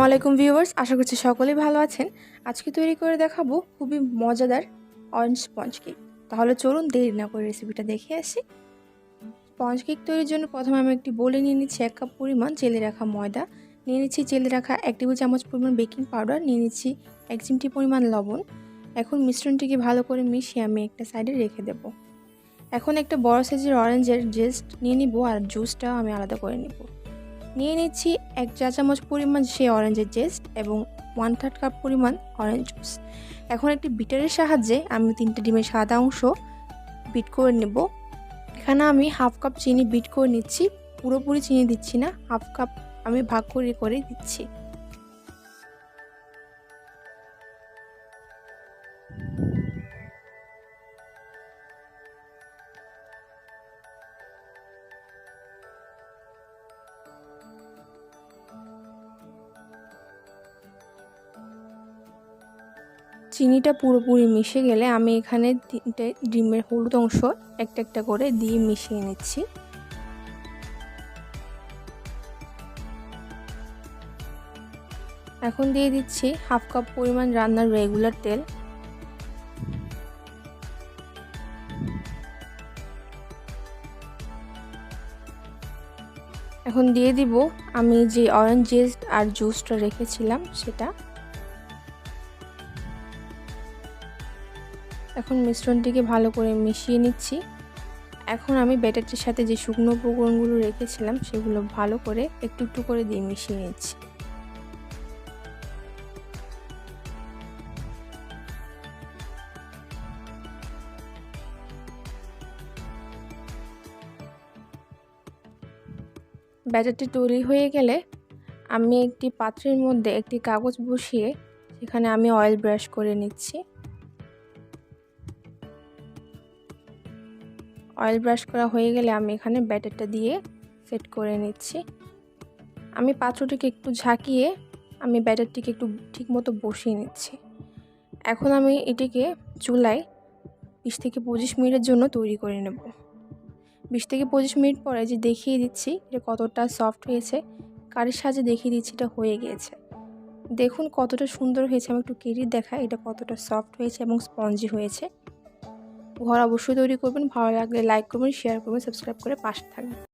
আসসালামু আলাইকুম ভিউয়ার্স, আশা করছি সকলেই ভালো আছেন। আজকে তৈরি করে দেখাবো খুবই মজাদার অরেঞ্জ স্পঞ্জ কেক। তাহলে চলুন দেরি না করে রেসিপিটা দেখে আসি। স্পঞ্জ কেক তৈরির জন্য প্রথমে আমি একটি বোলে নিয়ে নিচ্ছি 1 কাপ পরিমাণ চেলে রাখা ময়দা, নিয়ে নিচ্ছি চেলে রাখা 1 টেবিল চামচ পরিমাণ বেকিং পাউডার, নিয়ে নিচ্ছি 1 চিমটি পরিমাণ লবণ। এখন মিশ্রণটিকে ভালো করে মিশিয়ে আমি একটা সাইডে রেখে দেব। এখন একটা বড় সাইজের অরেঞ্জের জেস্ট নিয়ে নিব আর জুসটা আমি আলাদা করে নিব। নিয়ে নিচ্ছি 1 চা চামচ পরিমাণ সেই অরেঞ্জের জেস্ট এবং 1/3 কাপ পরিমাণ অরেঞ্জ জুস। এখন একটি বিটারের সাহায্যে আমি 3টে ডিমের সাদা অংশ বিট করে নেব। এখানে আমি 1/2 কাপ চিনি বিট করে নিচ্ছি, পুরোপুরি চিনি দিচ্ছি না, 1/2 কাপ আমি ভাগ করে করে দিচ্ছি। চিনিটা পুরোপুরি মিশে গেলে আমি এখানে 3টে ডিমের হলুদ অংশ একটা একটা করে দিয়ে মিশিয়ে নিচ্ছি। এখন দিয়ে দিচ্ছি 1/2 কাপ পরিমাণ রান্নার রেগুলার তেল। এখন দিয়ে দিব আমি যে অরেঞ্জ জেস্ট আর জুসটা রেখেছিলাম সেটা। এখন মিশ্রণটিকে ভালো করে মিশিয়ে নিচ্ছি। এখন আমি ব্যাটারটির সাথে যে শুকনো উপকরণগুলো রেখেছিলাম সেগুলো ভালো করে একটু একটু করে দিয়ে মিশিয়ে নিচ্ছি। ব্যাটারটি তৈরি হয়ে গেলে আমি একটি পাত্রের মধ্যে একটি কাগজ বসিয়ে সেখানে আমি অয়েল ব্রাশ করে নিচ্ছি। অয়েল ব্রাশ করা হয়ে গেলে আমি এখানে ব্যাটারটা দিয়ে সেট করে নিচ্ছি। আমি পাত্রটিকে একটু ঝাঁকিয়ে আমি ব্যাটারটিকে একটু ঠিকমতো বসিয়ে নিচ্ছি। এখন আমি এটিকে চুলায় 20 থেকে 25 মিনিটের জন্য তৈরি করে নেব। 20 থেকে 25 মিনিট পরে যে দেখিয়ে দিচ্ছি এটা কতটা সফট হয়েছে, কারির সাহায্যে দেখিয়ে দিচ্ছি এটা হয়ে গিয়েছে। দেখুন কতটা সুন্দর হয়েছে, আমি একটু কেটে দেখাই এটা কতটা সফট হয়েছে এবং স্পঞ্জি হয়েছে। ঘর অবশ্যই তৈরি করবেন, ভালো লাগলে লাইক করবেন, শেয়ার করবেন, সাবস্ক্রাইব করে পাশে থাকবেন।